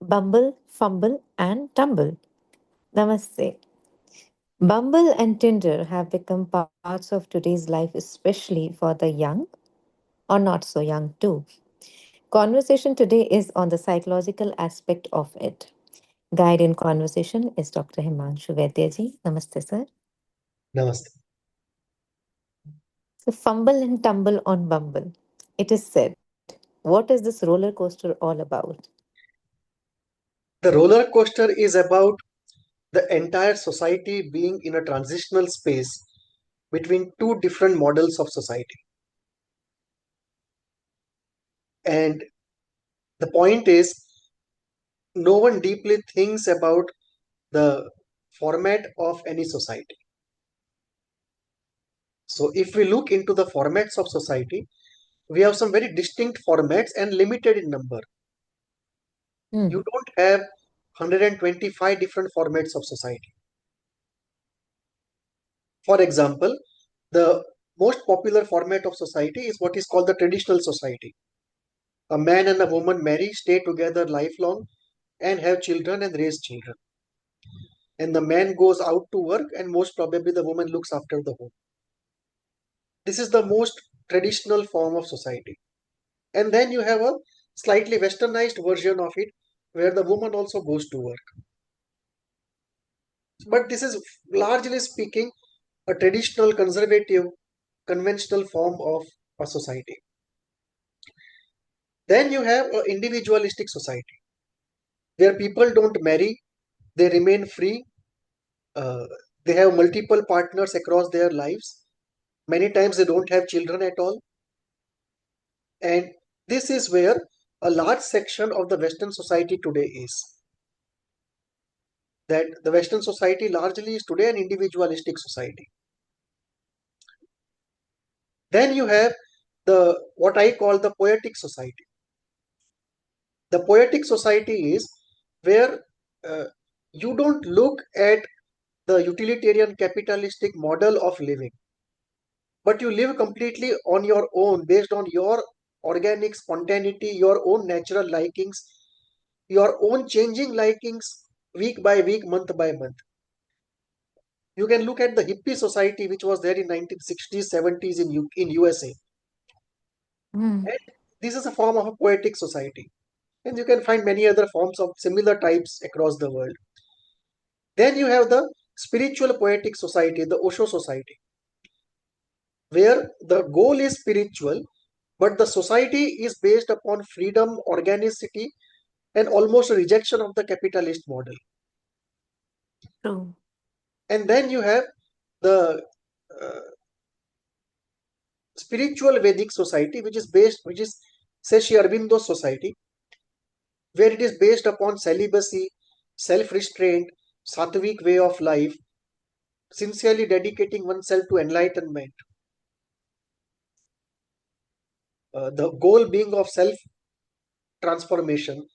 Bumble, Fumble, and Tumble. Namaste. Bumble and Tinder have become parts of today's life, especially for the young or not so young, too. Conversation today is on the psychological aspect of it. Guide in conversation is Dr. Himanshu Vaidyaji. Namaste, sir. Namaste. So, fumble and tumble on Bumble. It is said, what is this roller coaster all about? The roller coaster is about the entire society being in a transitional space between two different models of society. And the point is, no one deeply thinks about the format of any society. So, if we look into the formats of society, we have some very distinct formats and limited in number. You Hmm. don't have 125 different formats of society. For example, the most popular format of society is what is called the traditional society. A man and a woman marry, stay together lifelong, and have children and raise children. And the man goes out to work, and most probably the woman looks after the home. This is the most traditional form of society. And then you have a slightly westernized version of it, where the woman also goes to work. But this is largely speaking a traditional, conservative, conventional form of a society. Then you have an individualistic society where people don't marry, they remain free, uh, they have multiple partners across their lives. Many times they don't have children at all. And this is where a large section of the Western society today is. That the Western society largely is today an individualistic society. Then you have the what I call the poetic society. The poetic society is where uh, you don't look at the utilitarian capitalistic model of living, but you live completely on your own based on your organic spontaneity, your own natural likings, your own changing likings week by week, month by month. You can look at the hippie society which was there in 1960s, 70s in USA. Hmm. And this is a form of a poetic society. And you can find many other forms of similar types across the world. Then you have the spiritual poetic society, the Osho society, where the goal is spiritual, but the society is based upon freedom, organicity, and almost a rejection of the capitalist model. True. And then you have the uh, spiritual Vedic society, which is Seshi Aurobindo society, where it is based upon celibacy, self-restraint, sattvic way of life, sincerely dedicating oneself to enlightenment. The goal being of self transformation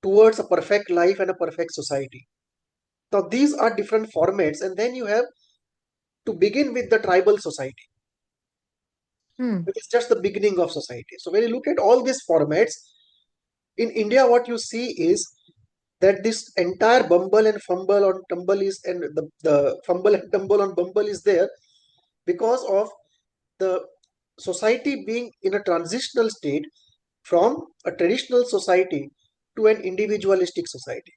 towards a perfect life and a perfect society. Now, these are different formats, and then you have to begin with the tribal society, Hmm. which is just the beginning of society. So, when you look at all these formats, in India, what you see is that this entire Bumble and Fumble on Tumble is, and the Fumble and Tumble on Bumble is there because of the society being in a transitional state from a traditional society to an individualistic society.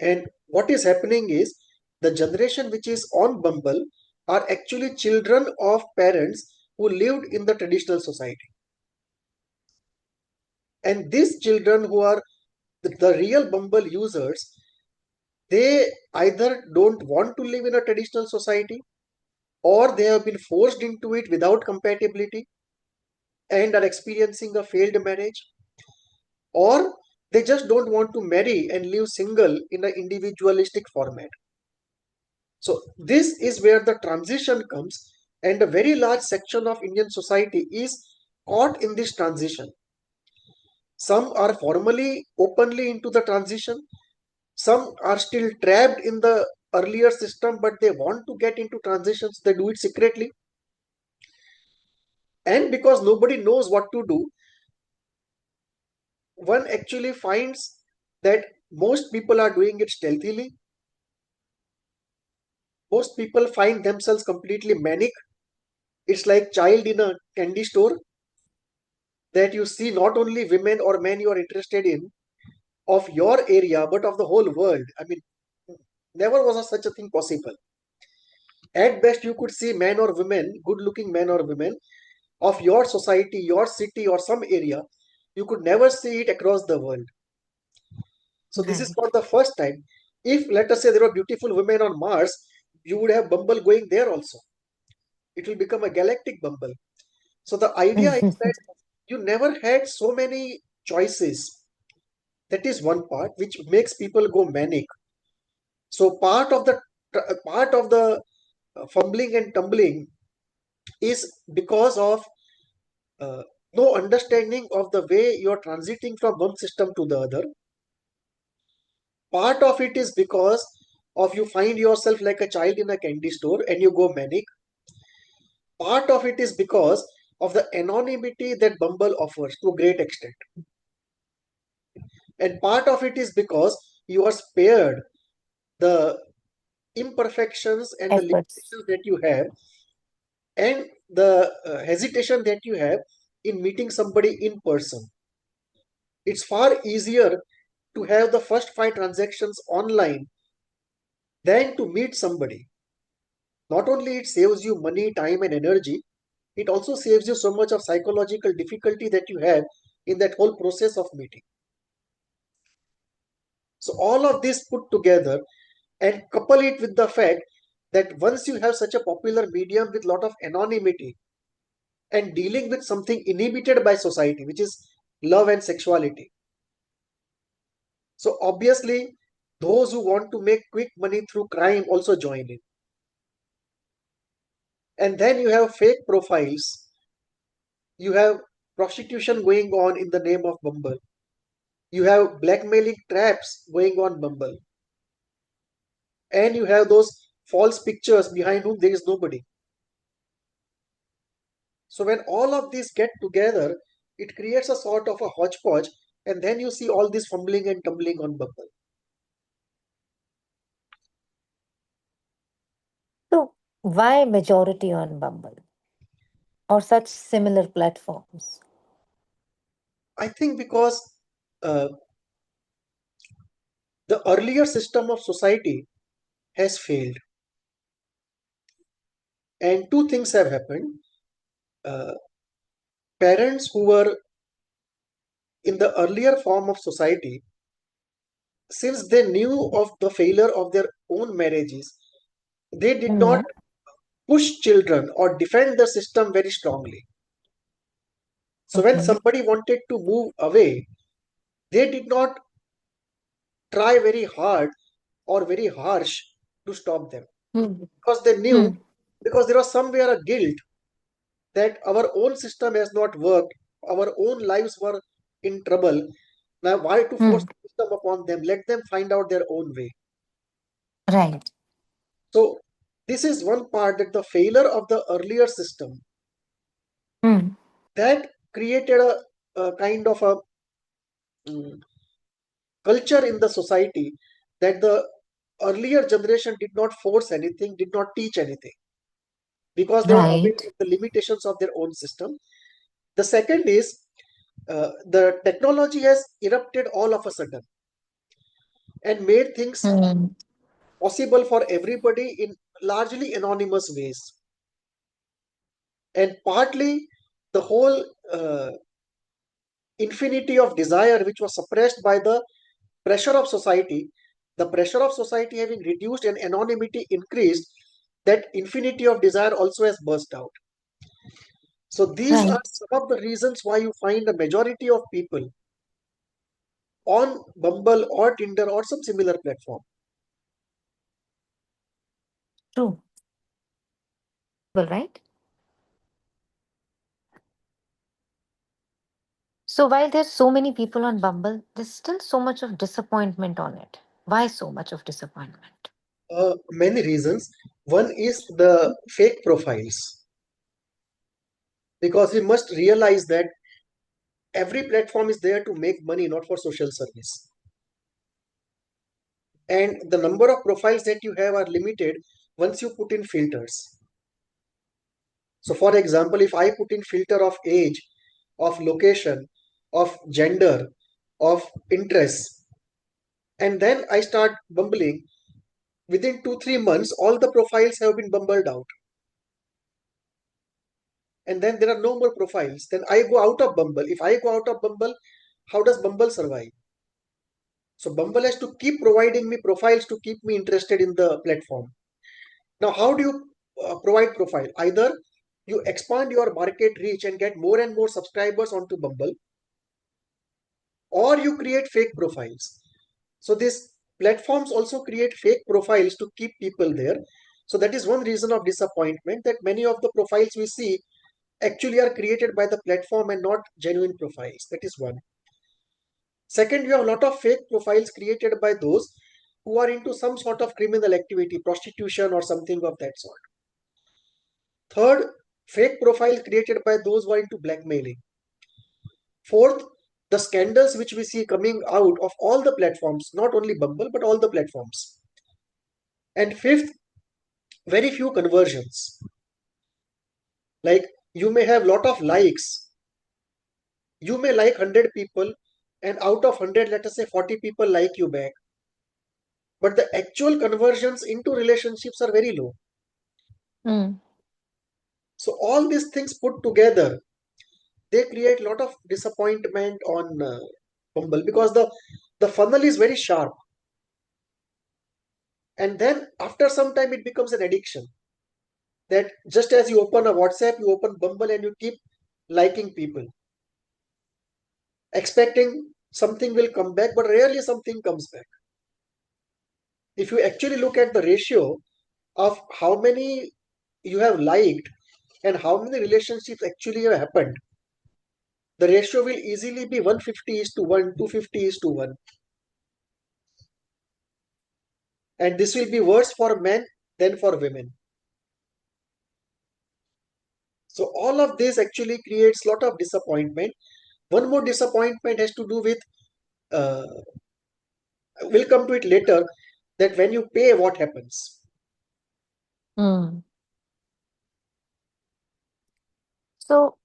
And what is happening is the generation which is on Bumble are actually children of parents who lived in the traditional society. And these children who are the real Bumble users, they either don't want to live in a traditional society or they have been forced into it without compatibility and are experiencing a failed marriage, or they just don't want to marry and live single in an individualistic format. So this is where the transition comes, and a very large section of Indian society is caught in this transition. Some are formally, openly into the transition. Some are still trapped in the earlier system, but they want to get into transitions. They do it secretly. And because nobody knows what to do, one actually finds that most people are doing it stealthily. Most people find themselves completely manic. It's like child in a candy store, that you see not only women or men you are interested in of your area, but of the whole world. I mean, never was such a thing possible. At best, you could see men or women, good looking men or women of your society, your city, or some area. You could never see it across the world. So, this is Right. not the first time. If, let us say, there were beautiful women on Mars, you would have Bumble going there also. It will become a galactic Bumble. So, the idea is that you never had so many choices. That is one part which makes people go manic. So, part of the fumbling and tumbling is because of uh, no understanding of the way you're transiting from one system to the other. Part of it is because of you find yourself like a child in a candy store and you go manic. Part of it is because of the anonymity that Bumble offers to a great extent. And part of it is because you are spared the imperfections and the Efforts. limitations that you have, and the hesitation that you have in meeting somebody in person. It's far easier to have the first five transactions online than to meet somebody. Not only it saves you money, time, and energy, it also saves you so much of psychological difficulty that you have in that whole process of meeting. So all of this put together, and couple it with the fact that once you have such a popular medium with lot of anonymity and dealing with something inhibited by society, which is love and sexuality. So obviously, those who want to make quick money through crime also join in. And then you have fake profiles, you have prostitution going on in the name of Bumble, you have blackmailing traps going on Bumble, and you have those false pictures behind whom there is nobody. So when all of these get together, it creates a sort of a hodgepodge, and then you see all this fumbling and tumbling on Bumble. So, why majority on Bumble or such similar platforms? I think because uh, the earlier system of society has failed, and two things have happened. Uh, Parents who were in the earlier form of society, since they knew of the failure of their own marriages, they did not Hmm. push children or defend the system very strongly. So when Okay. somebody wanted to move away, they did not try very hard or very harsh to stop them, Hmm. because they knew, Hmm. because there was somewhere a guilt that our own system has not worked, our own lives were in trouble. Now, why to force Hmm. the system upon them? Let them find out their own way. Right. So, this is one part, that the failure of the earlier system Hmm. that created a kind of a mm, culture in the society, that the earlier generation did not force anything, did not teach anything, because they were aware Right. of the limitations of their own system. The second is the technology has erupted all of a sudden and made things Hmm. possible for everybody in largely anonymous ways. And partly the whole infinity of desire, which was suppressed by the pressure of society, the pressure of society having reduced and anonymity increased, that infinity of desire also has burst out. So these are Right. some of the reasons why you find the majority of people on Bumble or Tinder or some similar platform. True. Well, right. So while there's so many people on Bumble, there's still so much of disappointment on it. Why so much of disappointment? Many reasons. One is the fake profiles, because we must realize that every platform is there to make money, not for social service. And the number of profiles that you have are limited once you put in filters. So for example, if I put in filter of age, of location, of gender, of interests, and then I start bumbling, within 2 3 months all the profiles have been bumbled out, and then there are no more profiles. Then I go out of Bumble. If I go out of Bumble, how does Bumble survive? So Bumble has to keep providing me profiles to keep me interested in the platform. Now, how do you provide profile? Either you expand your market reach and get more and more subscribers onto Bumble, or you create fake profiles. So these platforms also create fake profiles to keep people there. So that is one reason of disappointment, that many of the profiles we see actually are created by the platform and not genuine profiles. That is one. Second, you have a lot of fake profiles created by those who are into some sort of criminal activity, prostitution or something of that sort. Third, fake profiles created by those who are into blackmailing. Fourth, the scandals which we see coming out of all the platforms, not only Bumble, but all the platforms. And fifth, very few conversions. Like, you may have lot of likes. You may like 100 people, and out of 100, let us say 40 people like you back. But the actual conversions into relationships are very low. Mm. So all these things put together, they create a lot of disappointment on Bumble, because the funnel is very sharp, and then after some time it becomes an addiction. That just as you open a WhatsApp, you open Bumble and you keep liking people, expecting something will come back, but rarely something comes back. If you actually look at the ratio of how many you have liked and how many relationships actually have happened, the ratio will easily be 150 is to 1, 250 is to 1. And this will be worse for men than for women. So all of this actually creates a lot of disappointment. One more disappointment has to do with, uh, we'll come to it later, that when you pay, what happens. Mm. So,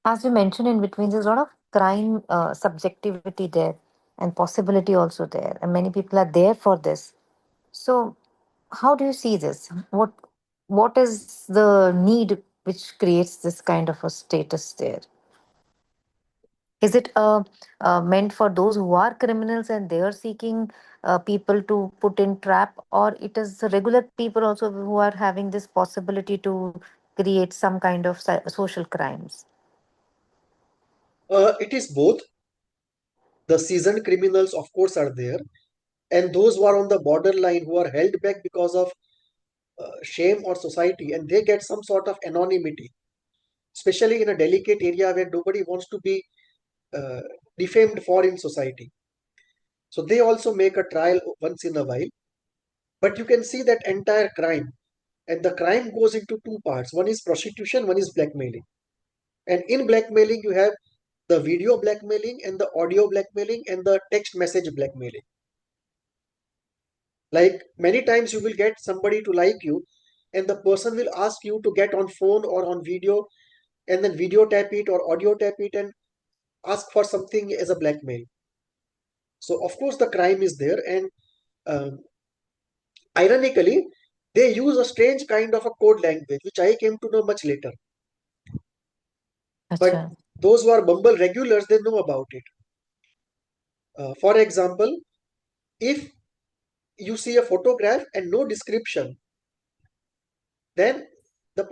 as you mentioned in between, there's a lot of crime subjectivity there and possibility also there, and many people are there for this. So, how do you see this? What is the need which creates this kind of a status there? Is it meant for those who are criminals and they are seeking people to put in trap, or it is the regular people also who are having this possibility to create some kind of social crimes? It is both. The seasoned criminals, of course, are there, and those who are on the borderline, who are held back because of shame or society, and they get some sort of anonymity, especially in a delicate area where nobody wants to be uh, defamed for in society. So they also make a trial once in a while. But you can see that entire crime, and the crime goes into two parts. One is prostitution, one is blackmailing. And in blackmailing, you have the video blackmailing and the audio blackmailing and the text message blackmailing. Like, many times you will get somebody to like you, and the person will ask you to get on phone or on video, and then video tap it or audio tap it and ask for something as a blackmail. So of course the crime is there, and um, ironically, they use a strange kind of a code language, which I came to know much later. But Acha. those who are Bumble regulars, they know about it. For example, if you see a photograph and no description, then the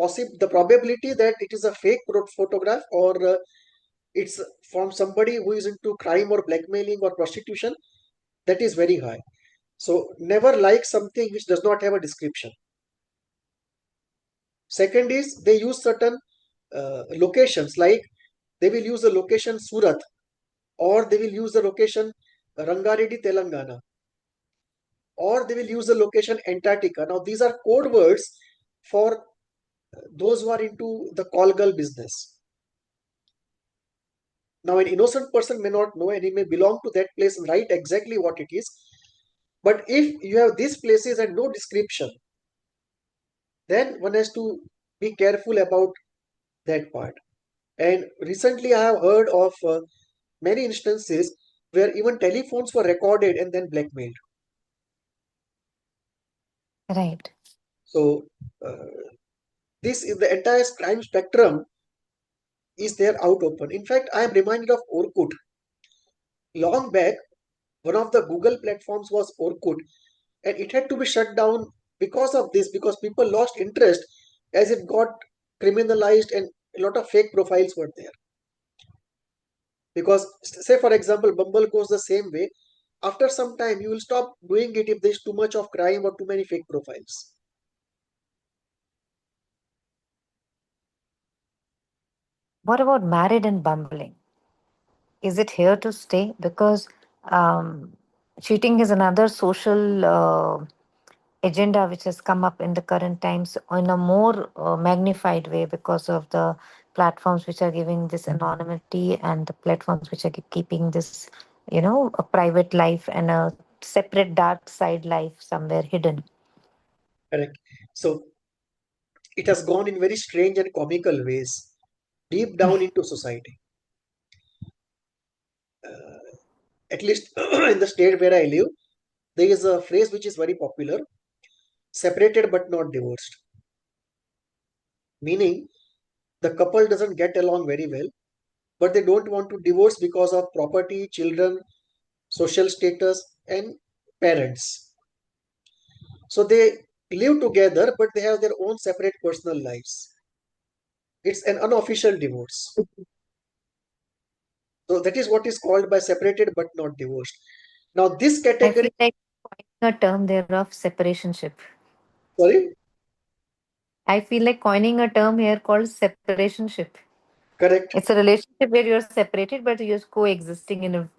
probability that it is a fake photograph, or it's from somebody who is into crime or blackmailing or prostitution, that is very high. So never like something which does not have a description. Second is, they use certain locations, like they will use the location Surat, or they will use the location Rangareddy, Telangana, or they will use the location Antarctica. Now these are code words for those who are into the call girl business. Now, an innocent person may not know and he may belong to that place and write exactly what it is. But if you have these places and no description, then one has to be careful about that part. And recently, I have heard of many instances where even telephones were recorded and then blackmailed. Right. So, uh, this is the entire crime spectrum is there out open. In fact, I am reminded of Orkut. Long back, one of the Google platforms was Orkut, and it had to be shut down because of this, because people lost interest as it got criminalized and a lot of fake profiles were there. Because, say, for example, Bumble goes the same way. After some time, you will stop doing it if there's too much of crime or too many fake profiles. What about married and bumbling? Is it here to stay? Because um, cheating is another social agenda which has come up in the current times in a more magnified way because of the platforms which are giving this anonymity and the platforms which are keeping this, a private life and a separate dark side life somewhere hidden. Correct. So it has gone in very strange and comical ways deep down into society. At least in the state where I live, there is a phrase which is very popular: separated but not divorced. Meaning, the couple doesn't get along very well, but they don't want to divorce because of property, children, social status, and parents. So they live together, but they have their own separate personal lives. It's an unofficial divorce. So that is what is called by separated but not divorced. Now, this I category, feel like a term there of separationship. sorry, I feel like coining a term here called separationship. correct, It's a relationship where you're separated, but you're coexisting in a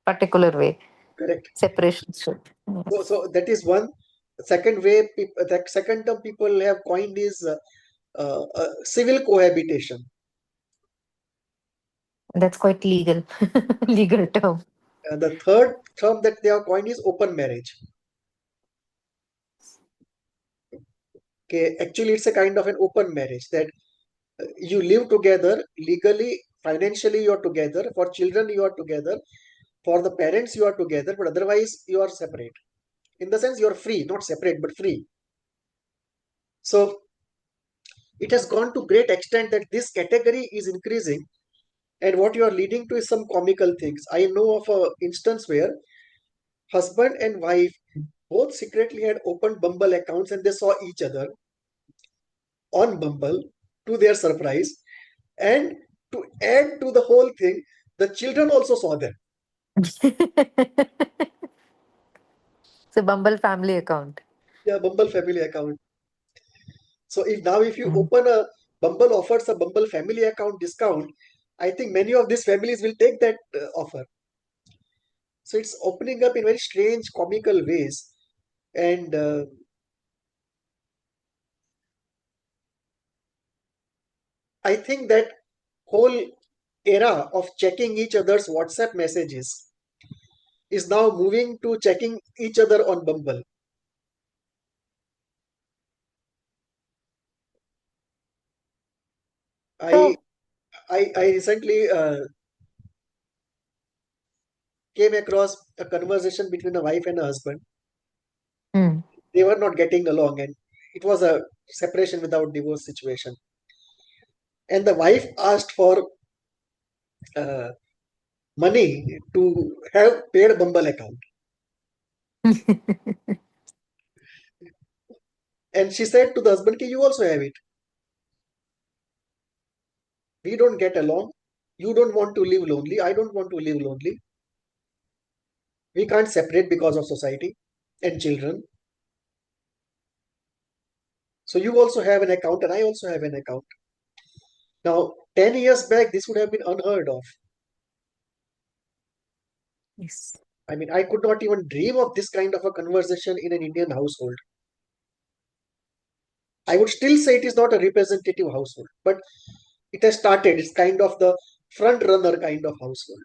particular way. correct. Separationship. Yes. So that is one. Second way, the second term people have coined is civil cohabitation. That's quite legal. Legal term. The third term that they have coined is open marriage. Okay, actually, it's a kind of an open marriage that you live together legally, financially, you are together. For children, you are together. For the parents, you are together, but otherwise, you are separate. In the sense, you are free, not separate, but free. So it has gone to great extent that this category is increasing, and what you are leading to is some comical things. I know of a instance where husband and wife both secretly had opened Bumble accounts and they saw each other on Bumble to their surprise. And to add to the whole thing, the children also saw them. So Bumble family account. Yeah, Bumble family account. So if you Mm. open a Bumble offers a Bumble family account discount, I think many of these families will take that offer. So it's opening up in very strange, comical ways. And I think that whole era of checking each other's WhatsApp messages is now moving to checking each other on Bumble. I So, I recently came across a conversation between a wife and a husband. mm. They were not getting along, and it was a separation without divorce situation. And the wife asked for uh, money to have paid Bumble account, and she said to the husband, "Ki, you also have it. We don't get along. You don't want to live lonely. I don't want to live lonely. We can't separate because of society and children. So you also have an account, and I also have an account." Now, 10 years back, this would have been unheard of. Yes. I mean, I could not even dream of this kind of a conversation in an Indian household. I would still say it is not a representative household, but it has started. It's kind of the front runner kind of household.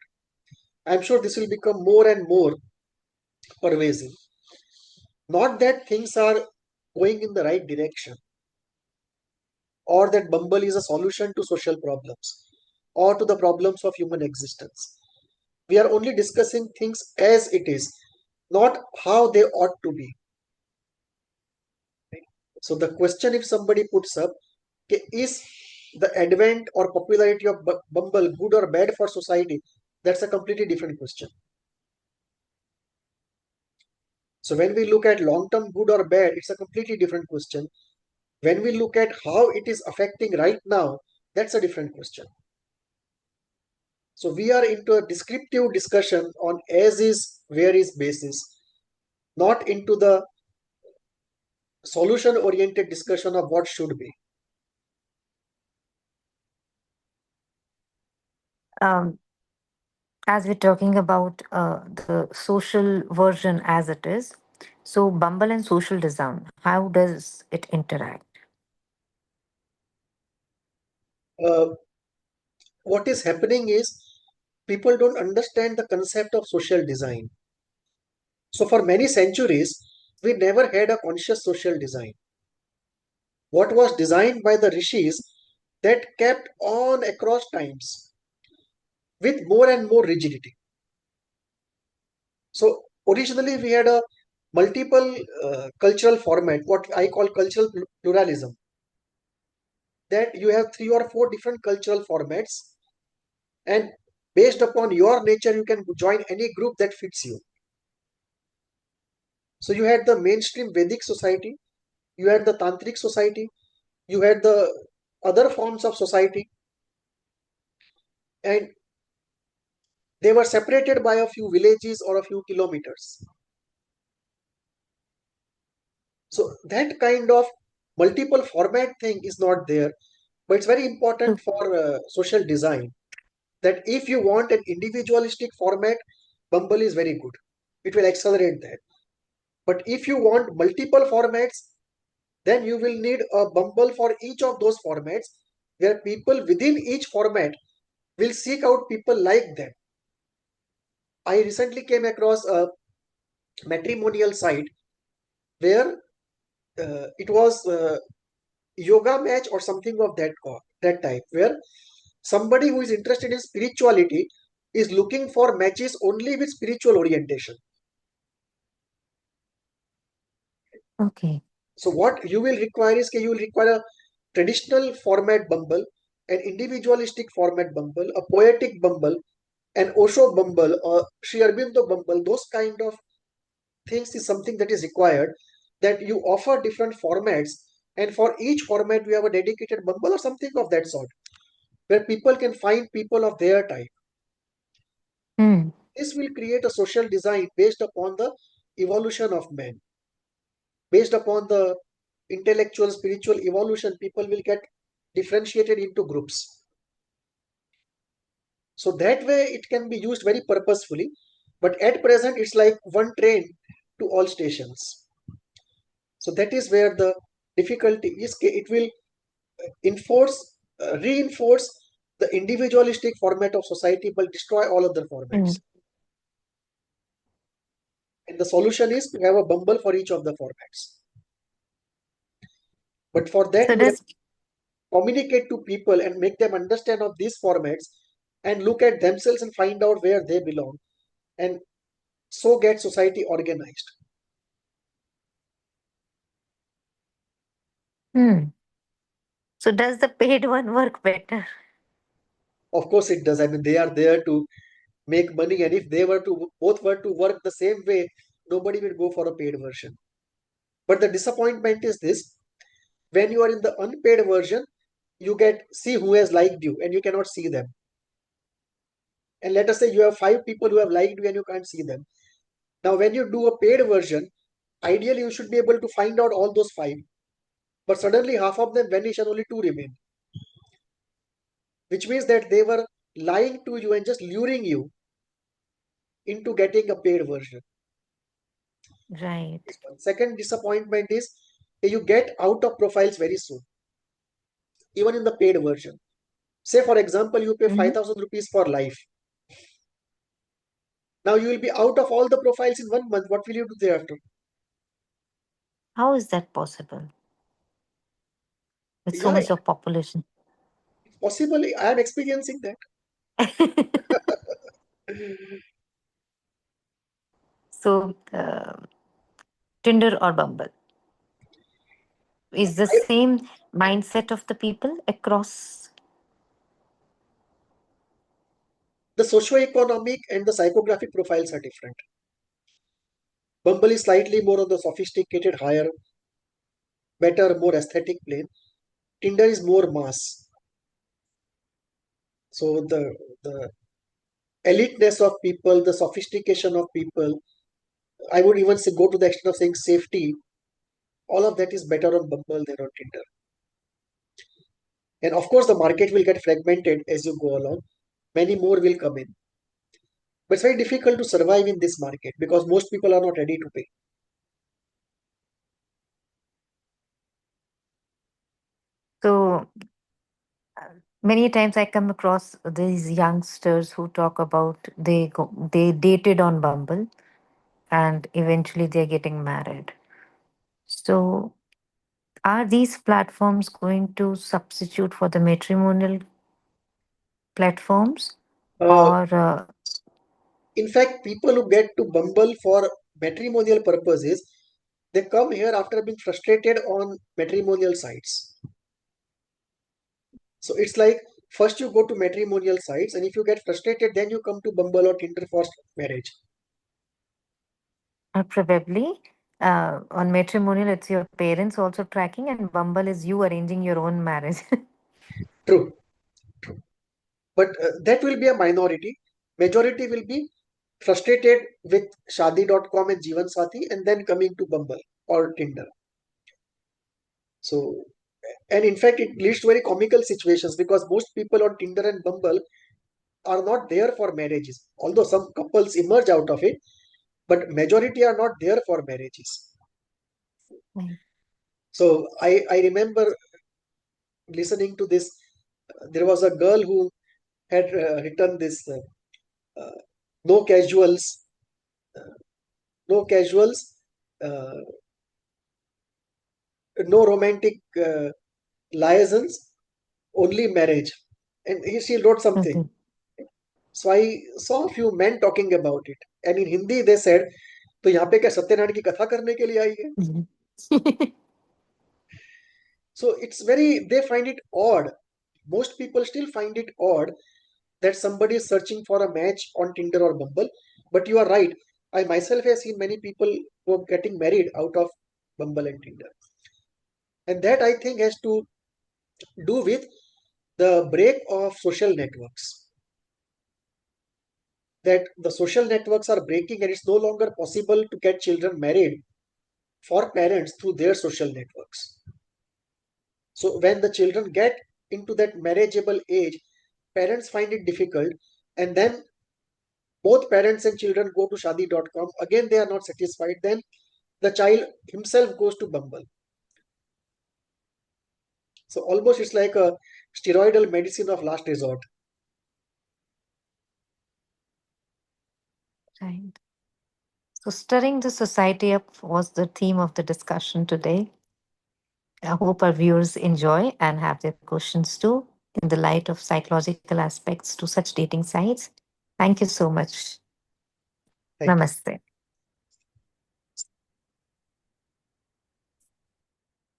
I'm sure this will become more and more pervasive. Not that things are going in the right direction, or that Bumble is a solution to social problems or to the problems of human existence. We are only discussing things as it is, not how they ought to be. So the question, if somebody puts up, is the advent or popularity of Bumble good or bad for society? That's a completely different question. So when we look at long-term good or bad, it's a completely different question. When we look at how it is affecting right now, that's a different question. So we are into a descriptive discussion on as is, where is basis, not into the solution oriented discussion of what should be. Um, as we're talking about the social version as it is, so Bumble and social design, how does it interact? Uh, what is happening is people don't understand the concept of social design. So for many centuries, we never had a conscious social design. What was designed by the rishis that kept on across times with more and more rigidity. So originally we had a multiple cultural format, what I call cultural pluralism, that you have three or four different cultural formats, and based upon your nature, you can join any group that fits you. So you had the mainstream Vedic society, you had the Tantric society, you had the other forms of society, and they were separated by a few villages or a few kilometers. So that kind of multiple format thing is not there, but it's very important So, for social design that if you want an individualistic format, Bumble is very good. It will accelerate that. But if you want multiple formats, then you will need a Bumble for each of those formats, where people within each format will seek out people like them. I recently came across a matrimonial site where it was yoga match or something of that type, where somebody who is interested in spirituality is looking for matches only with spiritual orientation. okay. So what you will require is you will require a traditional format Bumble, an individualistic format Bumble, a poetic Bumble, an Osho Bumble, or Sri Aurobindo Bumble. Those kind of things is something that is required, that you offer different formats, and for each format we have a dedicated Bumble or something of that sort, where people can find people of their type. Hmm. This will create a social design based upon the evolution of man, based upon the intellectual, spiritual evolution. People will get differentiated into groups. So that way it can be used very purposefully. But at present, it's like one train to all stations. So that is where the difficulty is. It will reinforce the individualistic format of society, but destroy all other Hmm. formats. And the solution is to have a Bumble for each of the formats. But for that, So you will have does to communicate to people and make them understand of these formats and look at themselves and find out where they belong, and so get society organized. hmm. So does the paid one work better? Of course, it does. I mean, they are there to make money, and if they were to both were to work the same way, nobody will go for a paid version. But the disappointment is this: when you are in the unpaid version, you get see who has liked you, and you cannot see them. And let us say you have five people who have liked you, and you can't see them. Now, when you do a paid version, ideally you should be able to find out all those five, but suddenly half of them vanish and only two remain, which means that they were lying to you and just luring you into getting a paid version. Right. This one. Second disappointment is that you get out of profiles very soon, even in the paid version. Say, for example, you pay Mhm. 5,000 rupees for life. Now you will be out of all the profiles in 1 month. What will you do thereafter? How is that possible with so Yeah, much of population? it's possible. I am experiencing that. So, Tinder or Bumble is the I, same mindset of the people across. the socio-economic and the psychographic profiles are different. Bumble is slightly more on the sophisticated, higher, better, more aesthetic plane. Tinder is more mass. So the eliteness of people, the sophistication of people, I would even say go to the extent of saying safety. All of that is better on Bumble than on Tinder. And of course, the market will get fragmented as you go along. Many more will come in. But it's very difficult to survive in this market because most people are not ready to pay. So, many times I come across these youngsters who talk about they dated on Bumble and eventually they're getting married. So, are these platforms going to substitute for the matrimonial platforms, Uh, or in fact, people who get to Bumble for matrimonial purposes, they come here after being frustrated on matrimonial sites. So it's like first you go to matrimonial sites, and if you get frustrated, then you come to Bumble or Tinder for marriage. probably on matrimonial it's your parents also tracking, and Bumble is you arranging your own marriage. True, true. But that will be a minority. Majority will be frustrated with Shadi.com and Jeevan Sathi and then coming to Bumble or Tinder. So, and in fact, it leads to very comical situations because most people on Tinder and Bumble are not there for marriages. Although some couples emerge out of it, but majority are not there for marriages. Right. So I remember listening to this. There was a girl who had written this uh, no casuals, uh, no casuals, uh, no romantic liaisons, only marriage. And she wrote something. Okay. So I saw a few men talking about it. And in Hindi they said, तो यहाँ पे क्या सत्यनारायण की कथा करने के लिए आई है? Mhm. So it's very, they find it odd. Most people still find it odd that somebody is searching for a match on Tinder or Bumble. But you are right. I myself have seen many people who are getting married out of Bumble and Tinder. And that I think has to do with the break of social networks. That the social networks are breaking and it's no longer possible to get children married for parents through their social networks. So when the children get into that marriageable age, parents find it difficult, and then both parents and children go to shadi.com. Again, they are not satisfied. Then the child himself goes to Bumble. So almost it's like a steroidal medicine of last resort. Right. So, stirring the society up was the theme of the discussion today. I hope our viewers enjoy and have their questions too in the light of psychological aspects to such dating sites. Thank you so much. Thank you. Namaste.